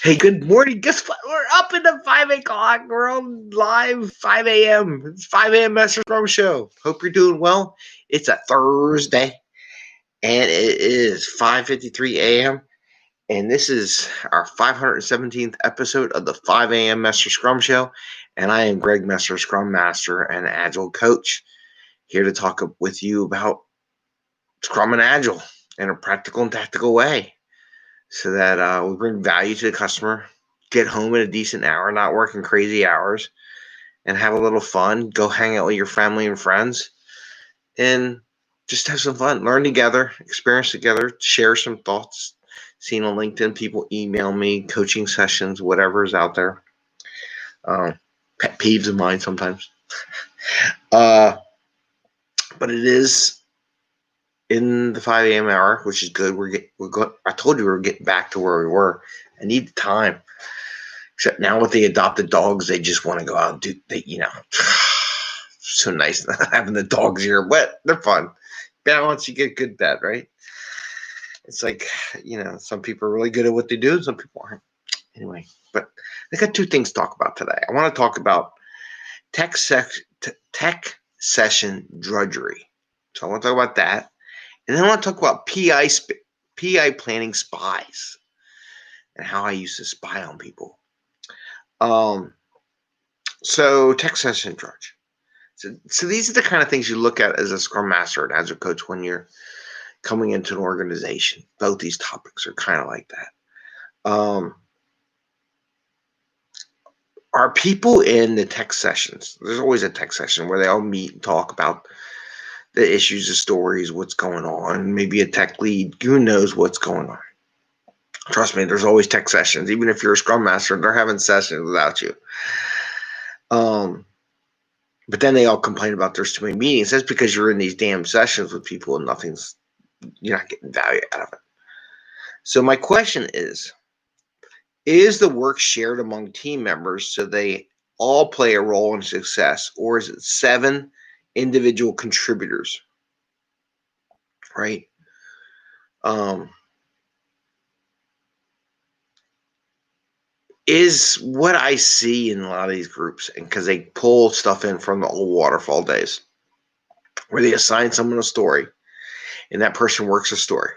Hey, good morning. Guess what? We're up in the 5 o'clock. We're on live 5 a.m. It's 5 a.m. Mester Scrum Show. Hope you're doing well. It's a Thursday, and it is 5:53 a.m. And this is our 517th episode of the 5 a.m. Mester Scrum Show. And I am Greg Mester, Scrum Master and Agile Coach, here to talk with you about Scrum and Agile in a practical and tactical way, so that we bring value to the customer, get home at a decent hour, not working crazy hours, and have a little fun. Go hang out with your family and friends, and just have some fun. Learn together, experience together, share some thoughts. Seen on LinkedIn, people email me, coaching sessions, whatever is out there. Pet peeves of mine sometimes. But it is in the 5 a.m. hour, which is good. I told you we were getting back to where we were. I need the time. Except now with the adopted dogs, they just want to go out and do, so nice not having the dogs here, but they're fun. Balance, you get good bed, right? It's like, some people are really good at what they do, and some people aren't. Anyway, but I got two things to talk about today. I want to talk about tech session drudgery. So I want to talk about that. And then I want to talk about PI Planning Spies and how I used to spy on people. So tech session drudge. So these are the kind of things you look at as a Scrum Master and Agile Coach when you're coming into an organization. Both these topics are kind of like that. Are people in the tech sessions? There's always a tech session where they all meet and talk about the issues, the stories, what's going on. Maybe a tech lead, who knows what's going on. Trust me, there's always tech sessions. Even if you're a Scrum Master, they're having sessions without you. But then they all complain about there's too many meetings. That's because you're in these damn sessions with people and you're not getting value out of it. So my question is the work shared among team members so they all play a role in success, or is it 7 individual contributors? Right? Is what I see in a lot of these groups, and because they pull stuff in from the old waterfall days, where they assign someone a story, and that person works a story.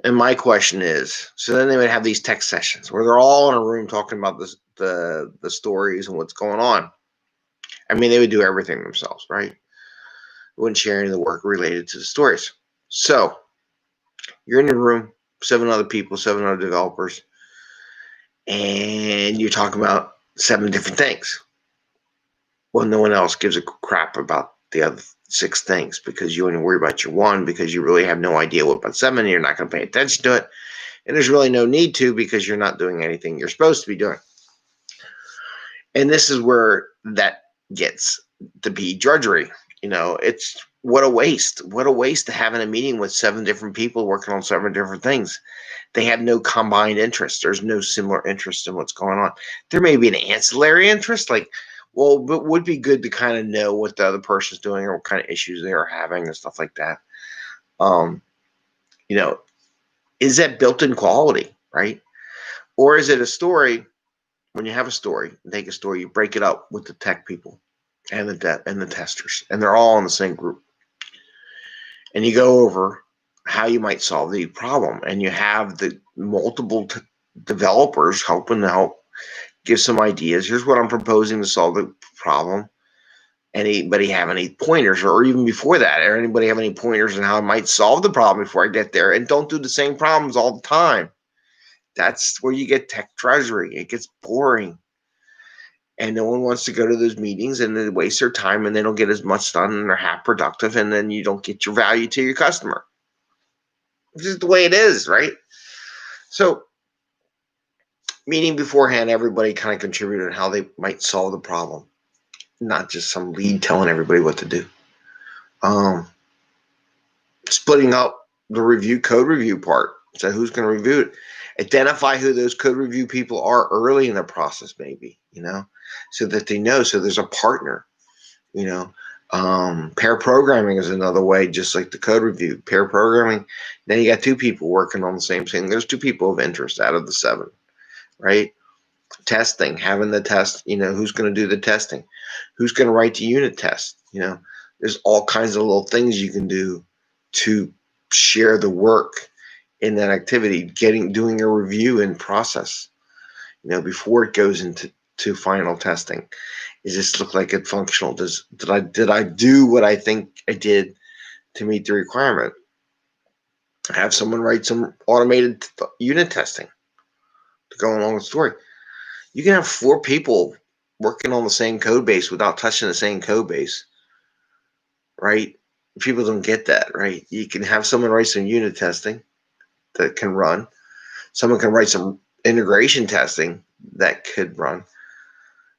And my question is, so then they would have these tech sessions where they're all in a room talking about the stories and what's going on. I mean, they would do everything themselves, right? They wouldn't share any of the work related to the stories. So you're in the room, 7 other people, 7 other developers, and you're talking about 7 different things. Well, no one else gives a crap about the other 6 things because you only worry about your one, because you really have no idea what about 7, and you're not going to pay attention to it. And there's really no need to, because you're not doing anything you're supposed to be doing. And this is where that gets to be drudgery. It's what a waste. What a waste to having a meeting with 7 different people working on 7 different things. They have no combined interest. There's no similar interest in what's going on. There may be an ancillary interest, but would be good to kind of know what the other person's doing or what kind of issues they are having and stuff like that. Is that built-in quality, right? Or is it a story? When you have a story, take a story, you break it up with the tech people and the testers, and they're all in the same group. And you go over how you might solve the problem, and you have the multiple developers helping to help give some ideas. Here's what I'm proposing to solve the problem. Anybody have any pointers, or even before that, or anybody have any pointers on how I might solve the problem before I get there? And don't do the same problems all the time. That's where you get tech drudgery. It gets boring. And no one wants to go to those meetings, and they waste their time, and they don't get as much done, and they're half productive, and then you don't get your value to your customer. This is the way it is, right? So, meeting beforehand, everybody kind of contributed how they might solve the problem, not just some lead telling everybody what to do. Splitting up the code review part. So who's going to review it? Identify who those code review people are early in the process, maybe, so that they know. So there's a partner, Pair programming is another way, just like the code review. Pair programming, then you got two people working on the same thing. There's two people of interest out of the seven, right? Testing, having the test, who's going to do the testing? Who's going to write the unit test? There's all kinds of little things you can do to share the work in that activity, doing a review in process, before it goes into final testing. Does this look like it's functional? Did I do what I think I did to meet the requirement? Have someone write some automated unit testing to go along with the story. You can have 4 people working on the same code base without touching the same code base, right? People don't get that, right? You can have someone write some unit testing that can run. Someone can write some integration testing that could run.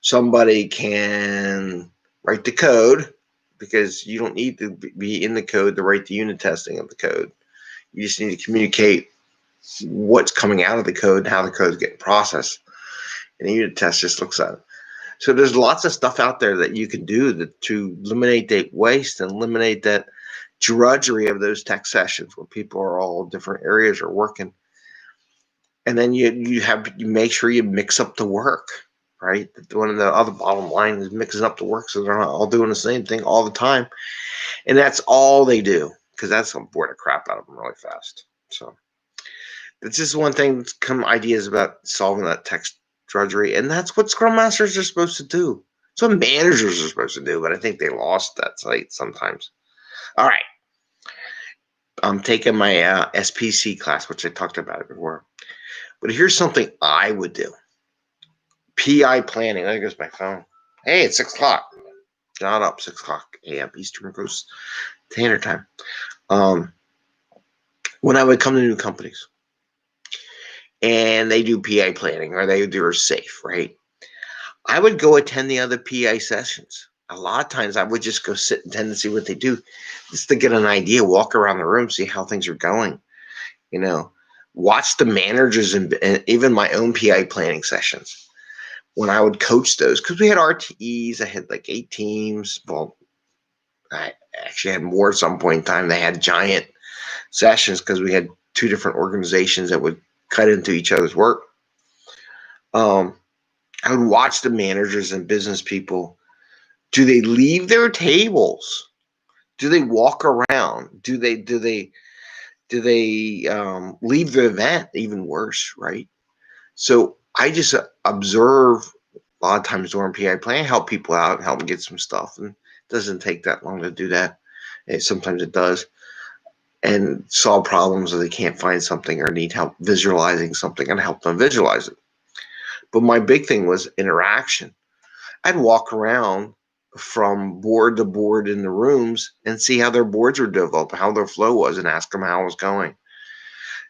Somebody can write the code, because you don't need to be in the code to write the unit testing of the code. You just need to communicate what's coming out of the code and how the code is getting processed. And the unit test just looks at it. So there's lots of stuff out there that you can do to eliminate that waste and eliminate that drudgery of those tech sessions where people are all different areas are working. And then you make sure you mix up the work, right? One of the other bottom line is mixing up the work so they're not all doing the same thing all the time. And that's all they do, because that's going to bore the crap out of them really fast. So that's just one thing, come ideas about solving that tech drudgery. And that's what Scrum Masters are supposed to do. It's what managers are supposed to do, but I think they lost that sight sometimes. All right. I'm taking my SPC class, which I talked about it before. But here's something I would do. PI planning. There goes my phone. Hey, it's 6 o'clock. Not up, 6 o'clock a.m. Eastern Coast Standard Time. When I would come to new companies and they do PI planning, or they're safe, right? I would go attend the other PI sessions. A lot of times I would just go sit and attend and see what they do, just to get an idea, walk around the room, see how things are going, watch the managers and even my own PI planning sessions. When I would coach those, because we had RTEs, I had like 8 teams. Well, I actually had more at some point in time. They had giant sessions because we had 2 different organizations that would cut into each other's work. I would watch the managers and business people. Do they leave their tables? Do they walk around? Do they leave the event? Even worse, right? So I just observe a lot of times during PI planning, help people out, help them get some stuff. And it doesn't take that long to do that. Sometimes it does. And solve problems or they can't find something or need help visualizing something, and help them visualize it. But my big thing was interaction. I'd walk around from board to board in the rooms and see how their boards were developed, how their flow was, and ask them how it was going.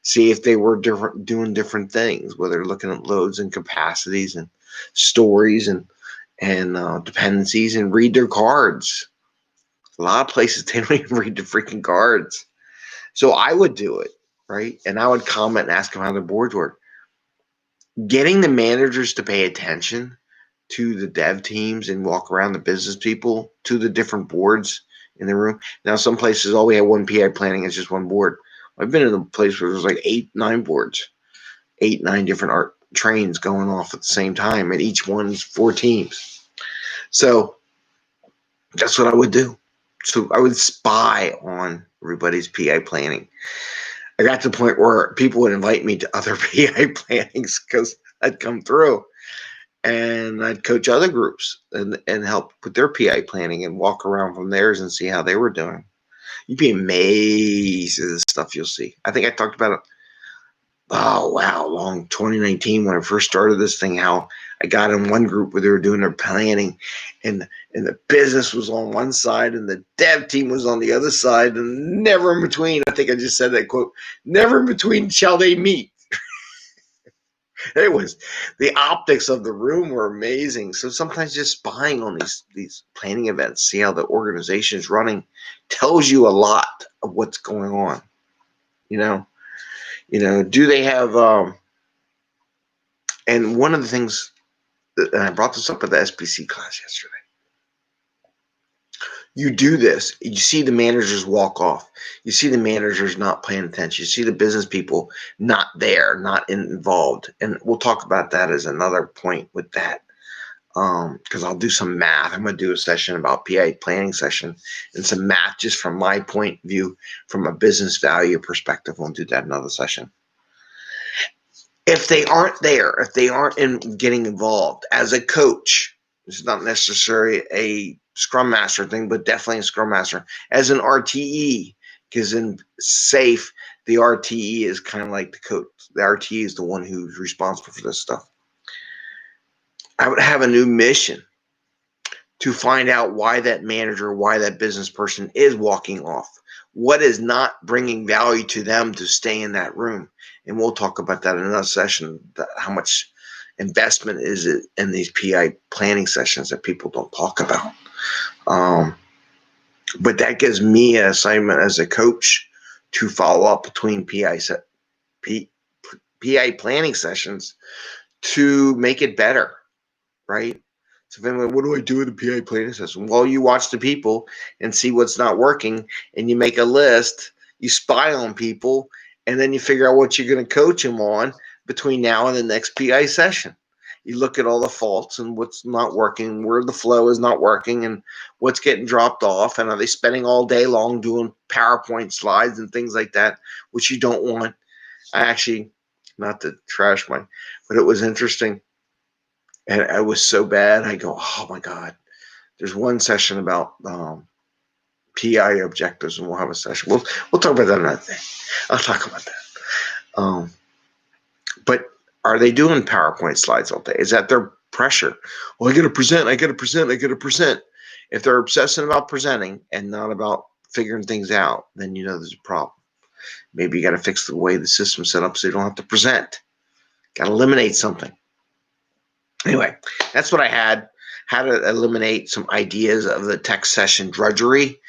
See if they were doing different things, whether they're looking at loads and capacities and stories and dependencies, and read their cards. A lot of places they don't even read the freaking cards. So I would do it, right? And I would comment and ask them how their boards work. Getting the managers to pay attention to the dev teams and walk around the business people to the different boards in the room. Now, some places, all we have one PI planning is just one board. I've been in a place where there's like 8, 9 boards, 8, 9 different art trains going off at the same time, and each one's 4 teams. So that's what I would do. So I would spy on everybody's PI planning. I got to the point where people would invite me to other PI plannings because I'd come through, and I'd coach other groups and help with their PI planning and walk around from theirs and see how they were doing. You'd be amazed at the stuff you'll see. I think I talked about it. Oh, wow. Long 2019 when I first started this thing, how I got in one group where they were doing their planning, and the business was on one side and the dev team was on the other side, and never in between. I think I just said that quote, never in between shall they meet. It was, the optics of the room were amazing. So sometimes just spying on these planning events, see how the organization is running, tells you a lot of what's going on. Do they have, and one of the things, and I brought this up at the SPC class yesterday, you do this, you see the managers walk off. You see the managers not paying attention. You see the business people not there, not involved. And we'll talk about that as another point with that. Because I'll do some math. I'm going to do a session about PI planning session and some math just from my point of view, from a business value perspective. We'll do that in another session. If they aren't there, if they aren't getting involved as a coach, it's not necessarily a Scrum Master thing, but definitely a Scrum Master. As an RTE, because in SAFE, the RTE is kind of like the coach. The RTE is the one who's responsible for this stuff. I would have a new mission to find out why that manager, why that business person is walking off. What is not bringing value to them to stay in that room? And we'll talk about that in another session, how much investment is it in these PI planning sessions that people don't talk about. But that gives me an assignment as a coach to follow up between PI planning sessions to make it better, right? So then what do I do with the PI planning session? Well, you watch the people and see what's not working, and you make a list, you spy on people, and then you figure out what you're going to coach them on between now and the next PI session. You look at all the faults and what's not working, where the flow is not working, and what's getting dropped off, and are they spending all day long doing PowerPoint slides and things like that, which you don't want. I actually, not to trash but it was interesting. And it was so bad. I go, oh my God. There's one session about PI objectives, and we'll have a session. We'll talk about that another day. I'll talk about that. But are they doing PowerPoint slides all day? Is that their pressure? Well, I got to present. If they're obsessing about presenting and not about figuring things out, then you know there's a problem. Maybe you got to fix the way the system's set up so you don't have to present. Got to eliminate something. Anyway, that's what I had. How to eliminate some ideas of the tech session drudgery,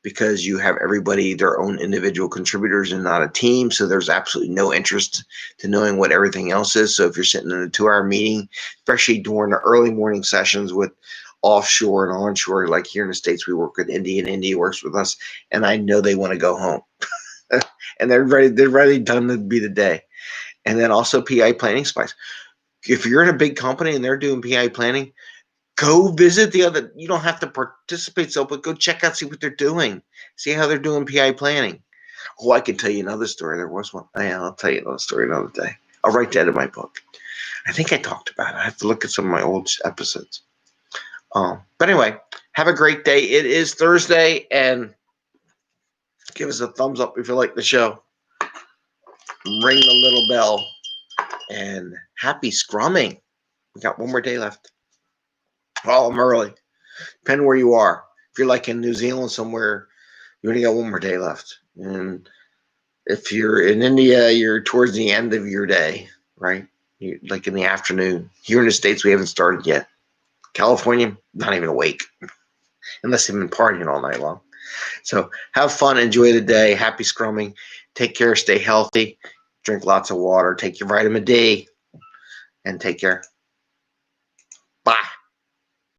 because you have everybody their own individual contributors and not a team. So there's absolutely no interest to knowing what everything else is. So if you're sitting in a 2-hour meeting, especially during the early morning sessions with offshore and onshore, like here in the States, we work with India, and India works with us, and I know they want to go home. And they're ready done to be the day. And then also PI Planning Spies. If you're in a big company and they're doing PI planning, go visit the other. You don't have to participate, but go check out, see what they're doing. See how they're doing PI planning. Oh, I can tell you another story. There was one. Yeah, I'll tell you another story another day. I'll write that in my book. I think I talked about it. I have to look at some of my old episodes. But anyway, have a great day. It is Thursday, and give us a thumbs up if you like the show. Ring the little bell. And happy scrumming. We got one more day left. Oh, I'm early. Depending where you are. If you're like in New Zealand somewhere, you only got one more day left. And if you're in India, you're towards the end of your day, right? You're like in the afternoon. Here in the States, we haven't started yet. California, not even awake. Unless they've been partying all night long. So have fun. Enjoy the day. Happy scrumming. Take care. Stay healthy. Drink lots of water. Take your vitamin D. And take care.